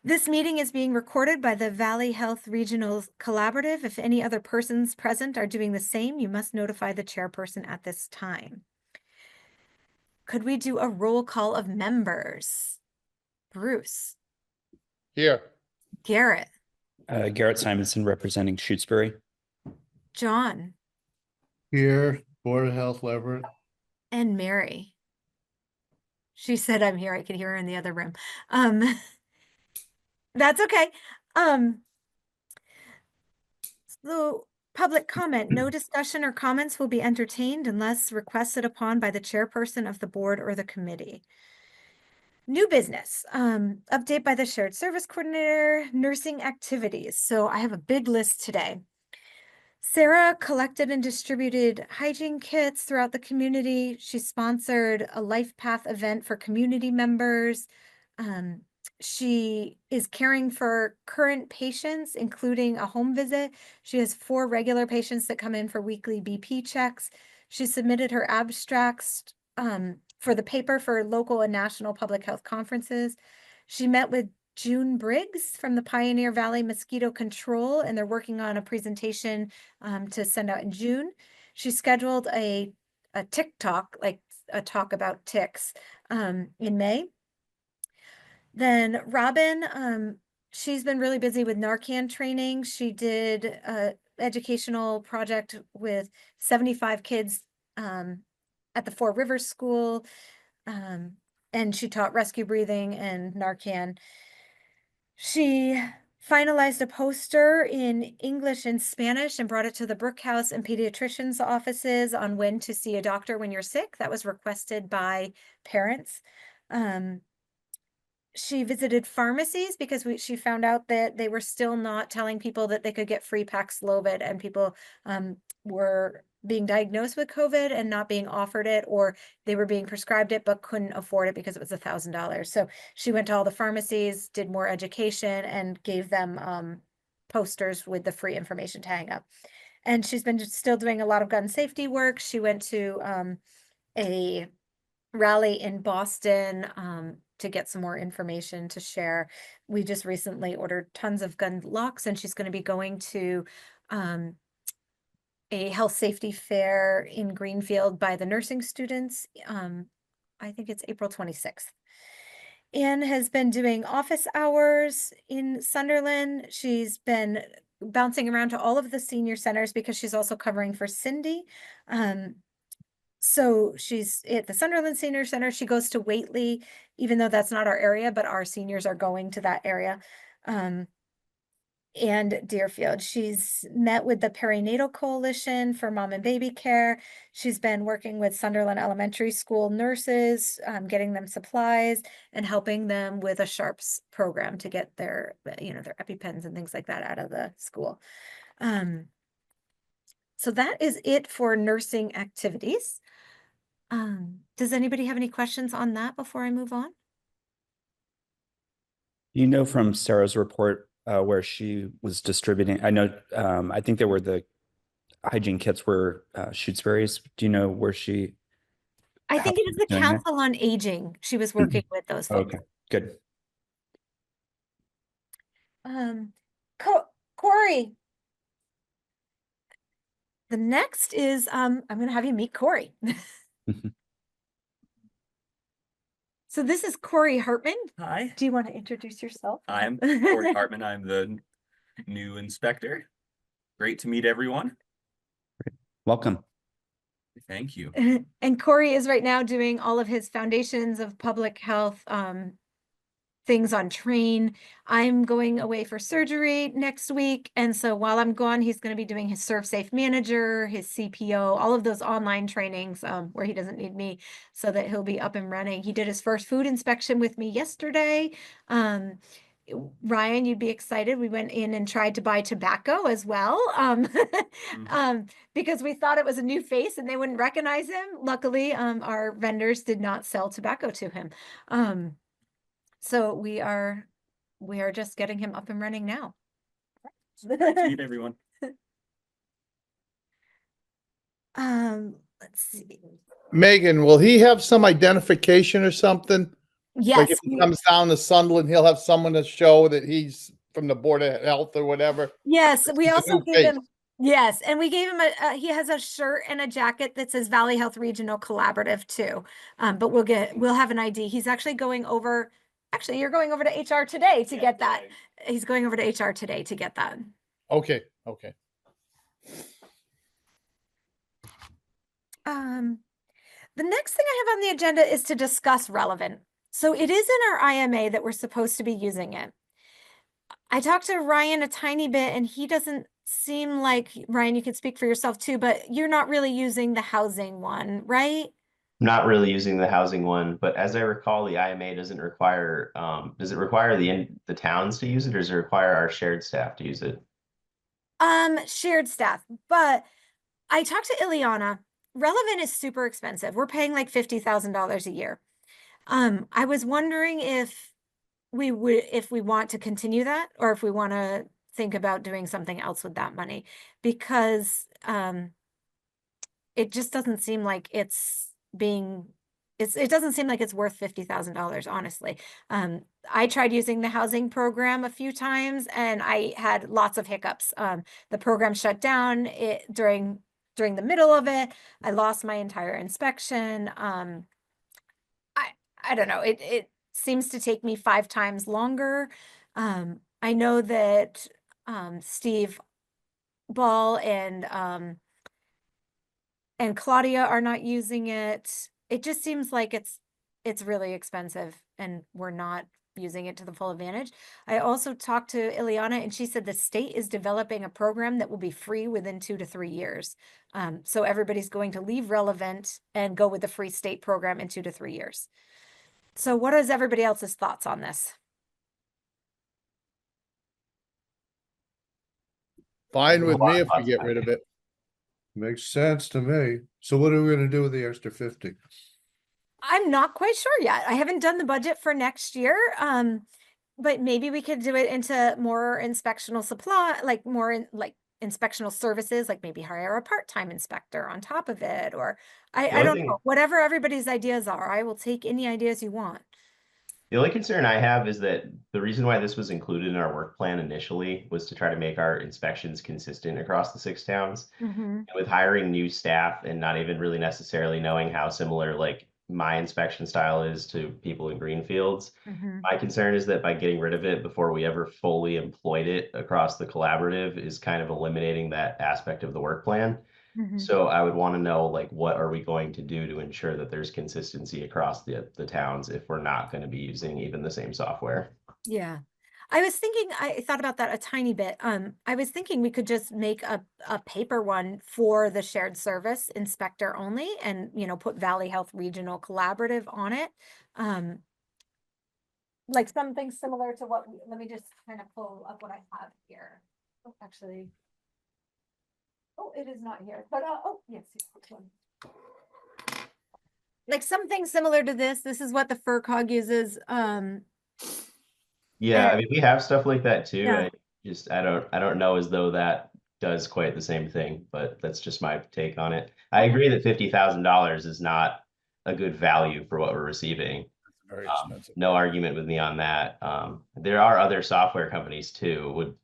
This meeting is being recorded by the Valley Health Regional Collaborative. If any other persons present are doing the same, you must notify the chairperson at this time. Could we do a roll call of members? Bruce, Here. Garrett, Garrett Simonson representing Shutesbury. John, Here, Board of Health, Leverett. and Mary. She said I'm here. I could hear her in the other room. That's okay. So public comment, no discussion or comments will be entertained unless requested upon by the chairperson of the board or the committee. New business, update by the shared service coordinator, nursing activities. So I have a big list today. Sarah collected and distributed hygiene kits throughout the community. She sponsored a Life Path event for community members. She is caring for current patients, including a home visit. She has 4 regular patients that come in for weekly BP checks. She submitted her abstracts for the paper for local and national public health conferences. She met with June Briggs from the Pioneer Valley Mosquito Control, and they're working on a presentation to send out in June. She scheduled a TikTok, like a talk about ticks, in May. Then Robin, she's been really busy with Narcan training. She did a educational project with 75 kids at the Four Rivers School, and she taught rescue breathing and Narcan. She finalized a poster in English and Spanish and brought it to the Brook House and pediatrician's offices on when to see a doctor when you're sick. That was requested by parents. She visited pharmacies because she found out that they were still not telling people that they could get free Paxlovid, and people were being diagnosed with COVID and not being offered it, or they were being prescribed it but couldn't afford it because it was $1,000. So she went to all the pharmacies, did more education, and gave them posters with the free information to hang up. And she's been still doing a lot of gun safety work. She went to a rally in Boston to get some more information to share. We just recently ordered tons of gun locks, and she's going to be going to a health safety fair in Greenfield by the nursing students. I think it's April 26th. Anne has been doing office hours in Sunderland. She's been bouncing around to all of the senior centers because she's also covering for Cindy. So she's at the Sunderland Senior Center. She goes to Whately, even though that's not our area, but our seniors are going to that area. And Deerfield. She's met with the Perinatal Coalition for Mom and Baby Care. She's been working with Sunderland Elementary School nurses, getting them supplies and helping them with a SHARPS program to get their EpiPens and things like that out of the school. So that is it for nursing activities. Does anybody have any questions on that before I move on? You know, from Sarah's report where she was distributing, I know, I think there were the hygiene kits were Shutesbury's. Do you know where she? I think it is the doing that? Council on Aging. She was working with those folks. Okay, good. Corey. The next is, I'm going to have you meet Corey. So this is Corey Hartman. Hi, Do you want to introduce yourself? I'm Corey Hartman. I'm the new inspector. Great to meet everyone. Welcome. Thank you. And Corey is right now doing all of his foundations of public health things on Train. I'm going away for surgery next week. And so while I'm gone, he's going to be doing his ServSafe Manager, his CPO, all of those online trainings where he doesn't need me, so that he'll be up and running. He did his first food inspection with me yesterday. Ryan, you'd be excited. We went in and tried to buy tobacco as well, because we thought it was a new face and they wouldn't recognize him. Luckily, our vendors did not sell tobacco to him. So we are just getting him up and running now. Great to meet everyone. Let's see. Megan, will he have some identification or something Like Yes, if he comes down to Sunderland, he'll have someone to show that he's from the Board of Health or whatever. yes, we He's a also new gave face. him, yes, and we gave him he has a shirt and a jacket that says Valley Health Regional Collaborative too. But we'll have an ID. He's actually going over, actually, you're going over to HR today to get that. He's going over to HR today to get that. Okay, okay. The next thing I have on the agenda is to discuss relevant. So it is in our IMA that we're supposed to be using it. I talked to Ryan a tiny bit and he doesn't seem like, Ryan, you could speak for yourself too, but you're not really using the housing one, right? Not really using the housing one, but as I recall, the IMA doesn't require, does it require the towns to use it, or does it require our shared staff to use it? Shared staff, but I talked to Ileana. Relevant is super expensive. We're paying like $50,000 a year. I was wondering if we want to continue that, or if we want to think about doing something else with that money, because it just doesn't seem like it doesn't seem like it's worth $50,000, honestly. I tried using the housing program a few times and I had lots of hiccups. The program shut down during the middle of it. I lost my entire inspection. I don't know. It seems to take me 5 times longer. I know that Steve Ball and Claudia are not using it. It just seems like it's really expensive and we're not using it to the full advantage. I also talked to Ileana and she said the state is developing a program that will be free within 2 to 3 years. So everybody's going to leave Relevant and go with the free state program in 2 to 3 years. So what is everybody else's thoughts on this? Fine with A lot me of if we get thoughts. rid of it. Makes sense to me. So what are we gonna do with the extra 50? I'm not quite sure yet. I haven't done the budget for next year. But maybe we could do it into more inspectional supply, like more like inspectional services, like maybe hire a part-time inspector on top of it, or I only don't thing- know, whatever everybody's ideas are. I will take any ideas you want. The only concern I have is that the reason why this was included in our work plan initially was to try to make our inspections consistent across the 6 towns. And with hiring new staff and not even really necessarily knowing how similar like my inspection style is to people in Greenfields, my concern is that by getting rid of it before we ever fully employed it across the collaborative is kind of eliminating that aspect of the work plan. So I would want to know, like, what are we going to do to ensure that there's consistency across the towns if we're not going to be using even the same software? Yeah. I thought about that a tiny bit. I was thinking we could just make a paper one for the shared service inspector only and, put Valley Health Regional Collaborative on it. Like something similar to let me just kind of pull up what I have here. Oh, actually. Oh, it is not here, but, yes, this one. Like something similar to this. This is what the FERCog uses. Yeah, I mean, we have stuff like that too. Yeah. I don't know as though that does quite the same thing, but that's just my take on it. I agree that $50,000 is not a good value for what we're receiving. Very expensive. No argument with me on that. There are other software companies too.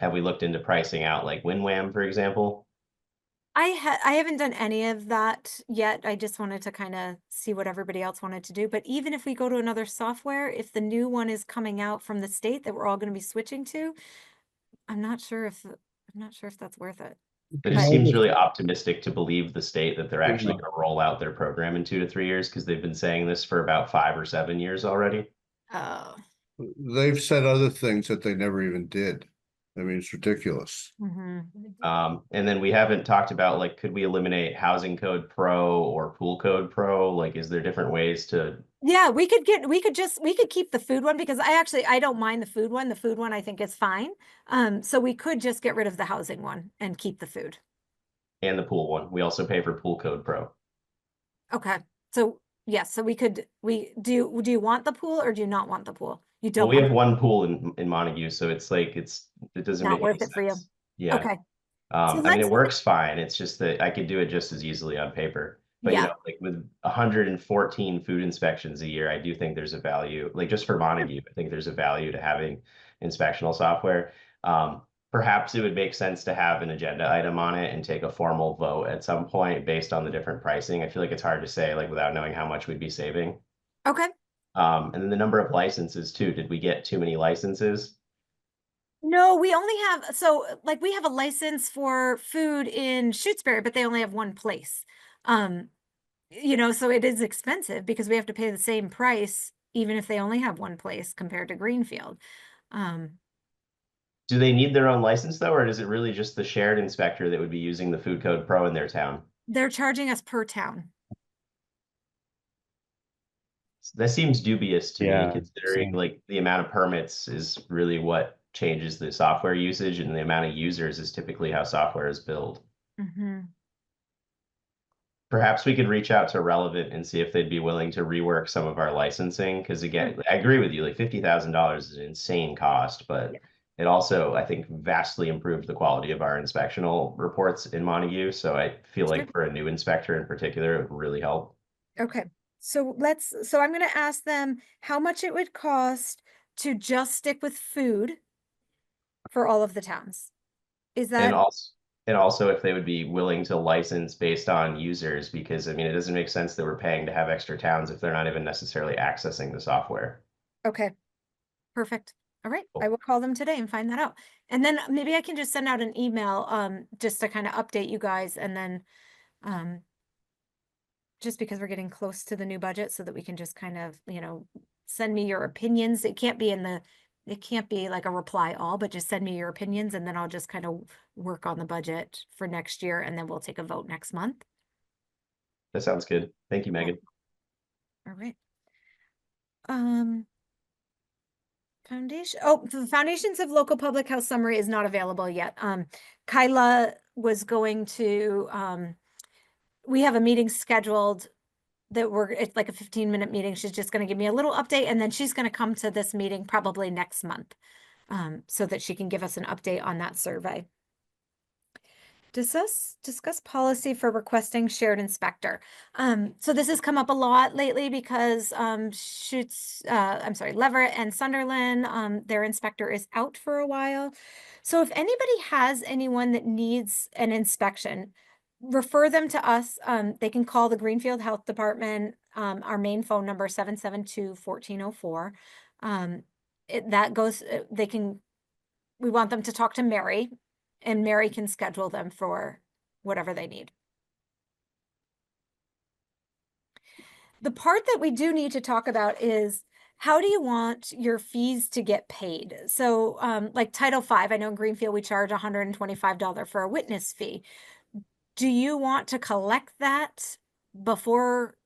Have we looked into pricing out like WinWham, for example? I haven't done any of that yet. I just wanted to kind of see what everybody else wanted to do. But even if we go to another software, if the new one is coming out from the state that we're all going to be switching to, I'm not sure if that's worth it. It just seems really optimistic to believe the state that they're actually Yeah. going to roll out their program in 2 to 3 years, because they've been saying this for about 5 or 7 years already. Oh. They've said other things that they never even did. I mean, it's ridiculous. And then we haven't talked about, like, could we eliminate Housing Code Pro or Pool Code Pro? Like, is there different ways to? Yeah, we could keep the food one because I don't mind the food one. The food one I think is fine. So we could just get rid of the housing one and keep the food. And the pool one. We also pay for Pool Code Pro. Okay. So yes, so do you want the pool or do you not want the pool? You Well, don't we want have the- one pool in Montague, so it's like it doesn't Not make worth any it for you. sense. Yeah. Okay. So I mean, let's- it works fine. It's just that I could do it just as easily on paper. But you Yeah. know, like with 114 food inspections a year, I do think there's a value, like just for Montague, I think there's a value to having inspectional software. Perhaps it would make sense to have an agenda item on it and take a formal vote at some point based on the different pricing. I feel like it's hard to say like without knowing how much we'd be saving. Okay. And then the number of licenses too. Did we get too many licenses? No, we only have, so like we have a license for food in Shutesbury, but they only have one place. You know, so it is expensive because we have to pay the same price even if they only have one place compared to Greenfield. Do they need their own license though, or is it really just the shared inspector that would be using the Food Code Pro in their town? They're charging us per town. That seems dubious to Yeah, me, considering same. like the amount of permits is really what changes the software usage, and the amount of users is typically how software is built. Perhaps we could reach out to Relevant and see if they'd be willing to rework some of our licensing. Because again, I agree with you, like $50,000 is an insane cost, but Yeah. it also, I think, vastly improved the quality of our inspectional reports in Montague. So I feel like for a new inspector in particular, it would really help. Okay, so so I'm gonna ask them how much it would cost to just stick with food for all of the towns. Is And that, also if they would be willing to license based on users, because I mean, it doesn't make sense that we're paying to have extra towns if they're not even necessarily accessing the software. okay, perfect. All right, I Cool. will call them today and find that out. And then maybe I can just send out an email, just to kind of update you guys and then, just because we're getting close to the new budget so that we can just kind of, you know, send me your opinions. It can't be like a reply all, but just send me your opinions and then I'll just kind of work on the budget for next year and then we'll take a vote next month. That sounds good. Thank you, Megan. All right. The Foundations of Local Public Health Summary is not available yet. Kyla was going to, we have a meeting scheduled that it's like a 15-minute meeting. She's just going to give me a little update and then she's going to come to this meeting probably next month, so that she can give us an update on that survey. Discuss policy for requesting shared inspector. So this has come up a lot lately because Leverett and Sunderland, their inspector is out for a while. So if anybody has anyone that needs an inspection, refer them to us. They can call the Greenfield Health Department, our main phone number 772-1404. We want them to talk to Mary and Mary can schedule them for whatever they need. The part that we do need to talk about is how do you want your fees to get paid? So like Title V, I know in Greenfield we charge $125 for a witness fee. Do you want to collect that before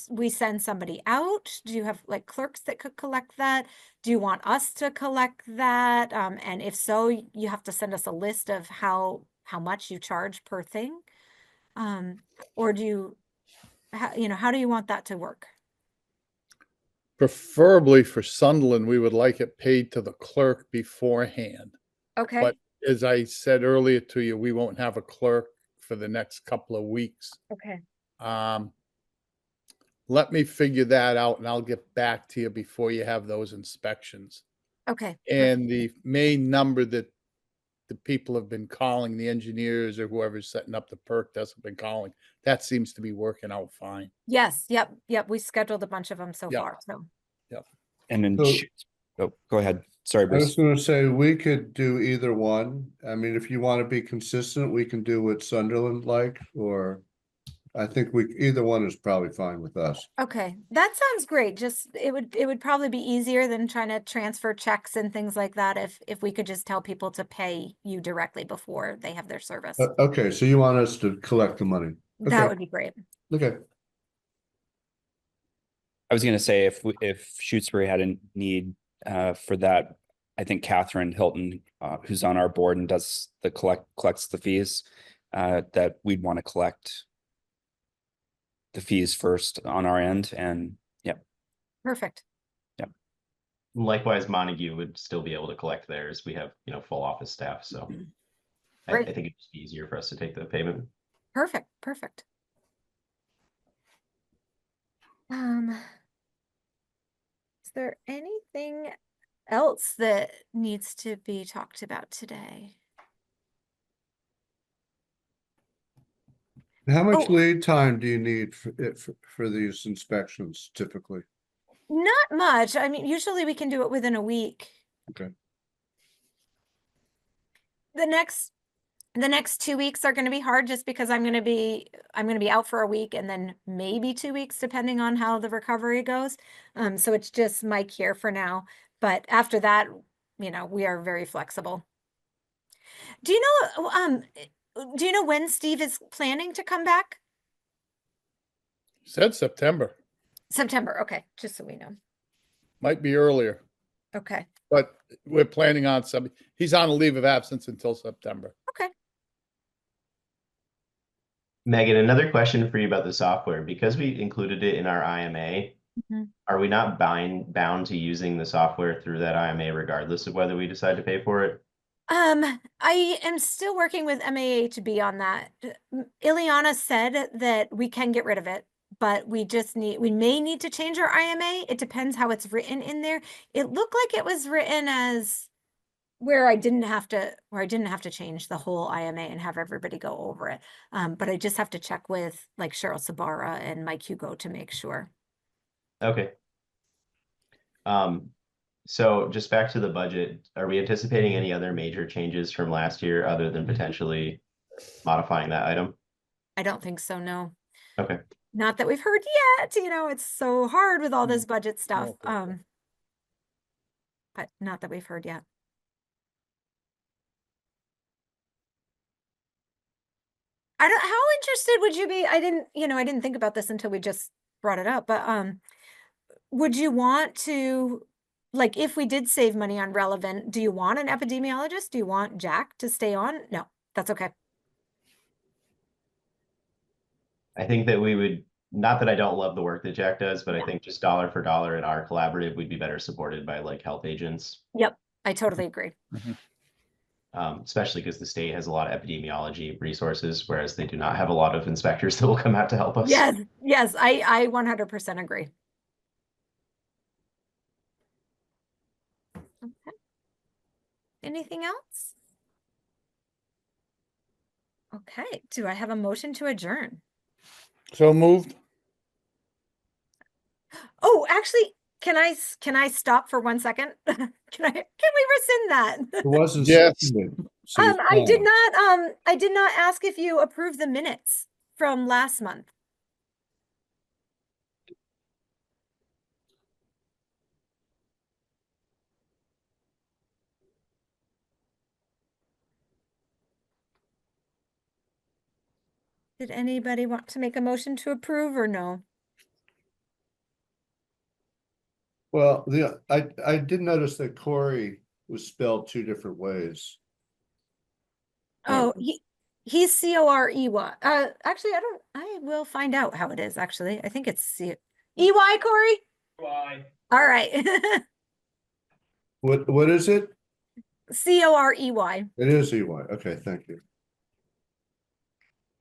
we send somebody out? Do you have like clerks that could collect that? Do you want us to collect that? And if so, you have to send us a list of how much you charge per thing. Or do you, how do you want that to work? Preferably for Sunderland, we would like it paid to the clerk beforehand. Okay. But as I said earlier to you, we won't have a clerk for the next couple of weeks. Okay. Let me figure that out and I'll get back to you before you have those inspections. Okay. And the main number that the people have been calling, the engineers or whoever's setting up the perk test have been calling, that seems to be working out fine. Yes. Yep. We scheduled a bunch of them so Yeah. far. So. And then So- go ahead. Sorry, I was Bruce. gonna say, we could do either one. I mean, if you want to be consistent, we can do what Sunderland like, or I think either one is probably fine with us. Okay, that sounds great. Just it would probably be easier than trying to transfer checks and things like that if we could just tell people to pay you directly before they have their service. Okay, so you want us to collect the money? That Okay, would be great. okay. I was going to say if Shutesbury had a need for that, I think Catherine Hilton, who's on our board and does collects the fees, that we'd want to collect the fees first on our end. And Perfect. Likewise, Montague would still be able to collect theirs. We have, full office staff, so I Great. think it'd just be easier for us to take the payment. Perfect. Is there anything else that needs to be talked about today? How much Oh. lead time do you need for these inspections typically? Not much. I mean, usually we can do it within a week. Okay. The next 2 weeks are going to be hard just because I'm going to be out for a week and then maybe 2 weeks depending on how the recovery goes. So it's just Mike here for now. But after that, we are very flexible. Do you know when Steve is planning to come back? Said September, September. Okay, just so we know. might be earlier, Okay. but we're planning on he's on a leave of absence until September. Okay. Megan, another question for you about the software. Because we included it in our IMA, Mhm. are we not bound to using the software through that IMA regardless of whether we decide to pay for it? I am still working with MAHB on that. Ileana said that we can get rid of it, but we may need to change our IMA. It depends how it's written in there. It looked like it was written as where I didn't have to change the whole IMA and have everybody go over it. But I just have to check with like Cheryl Sabara and Mike Hugo to make sure. Okay. So just back to the budget, are we anticipating any other major changes from last year other than potentially modifying that item? I don't think so, no. Okay. Not that we've heard yet, it's so hard with all this budget stuff. No. But not that we've heard yet. How interested would you be? I didn't think about this until we just brought it up, but would you want to, like, if we did save money on Relevant, do you want an epidemiologist? Do you want Jack to stay on? No, that's okay. I think that we would, not that I don't love the work that Jack does, but Yeah. I think just dollar for dollar in our collaborative, we'd be better supported by like health agents. Yep, I totally agree. Especially because the state has a lot of epidemiology resources, whereas they do not have a lot of inspectors that will come out to help us. Yes, I 100% agree. Okay. Anything else? Okay, do I have a motion to adjourn? So moved. Oh, actually, can I stop for 1 second? Can we rescind that? It wasn't. Yes. seconded, so it's I did fine. I did not ask if you approved the minutes from last month. Did anybody want to make a motion to approve or no? Well, I did notice that Corey was spelled two different ways. Oh, he's Corey. Actually, I will find out how it is, actually. I think it's EY, Corey? Why? All right. What is it? Corey. It is EY. Okay, thank you.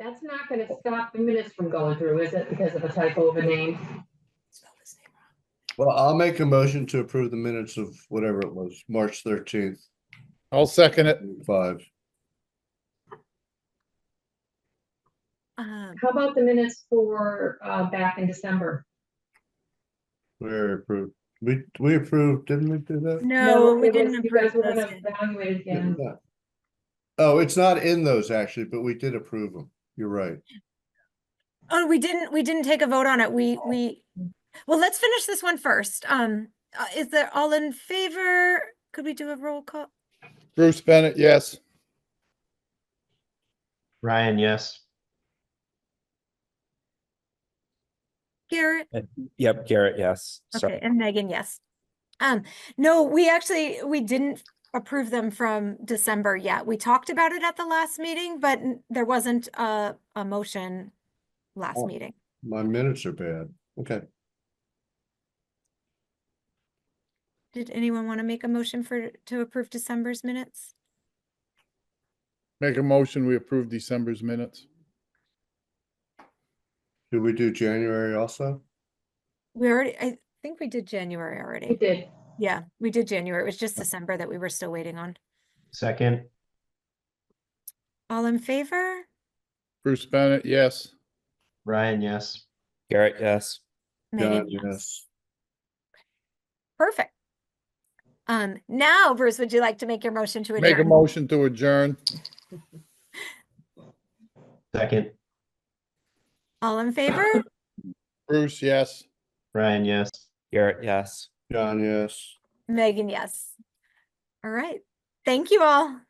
That's not gonna stop the minutes from going through, is it, because of a typo of a name? Well, I'll make a motion to approve the minutes of whatever it was, March 13th, I'll second it. 5. How about the minutes for, back in December? We're approved. We approved, didn't we do that? No, we it was- didn't You guys approve were those gonna yet. evaluate it again. Yeah. Oh, it's not in those actually, but we did approve them. You're right. Oh, we didn't take a vote on it. Well, let's finish this one first. Is there all in favor? Could we do a roll call? Bruce Bennett, yes. Ryan, yes. Garrett? Yep, Garrett, yes. Sorry. Okay, and Megan, yes. No, we didn't approve them from December yet. We talked about it at the last meeting, but there wasn't a motion last Oh. meeting. My minutes are bad. Okay. Did anyone want to make a motion to approve December's minutes? Make a motion, we approve December's minutes. Did we do January also? We already, I think we did January We already. did. Yeah, we did January. It was just December that we were still waiting on. Second, All in favor? Bruce Bennett, yes. Ryan, yes. Garrett, yes. Megan, John, yes. Perfect. Now, Bruce, would you like to make your motion to Make a adjourn? motion to adjourn. Second, All in favor? Bruce, yes. Ryan, yes. Garrett, yes. John, yes. Megan, yes. All right. Thank you all.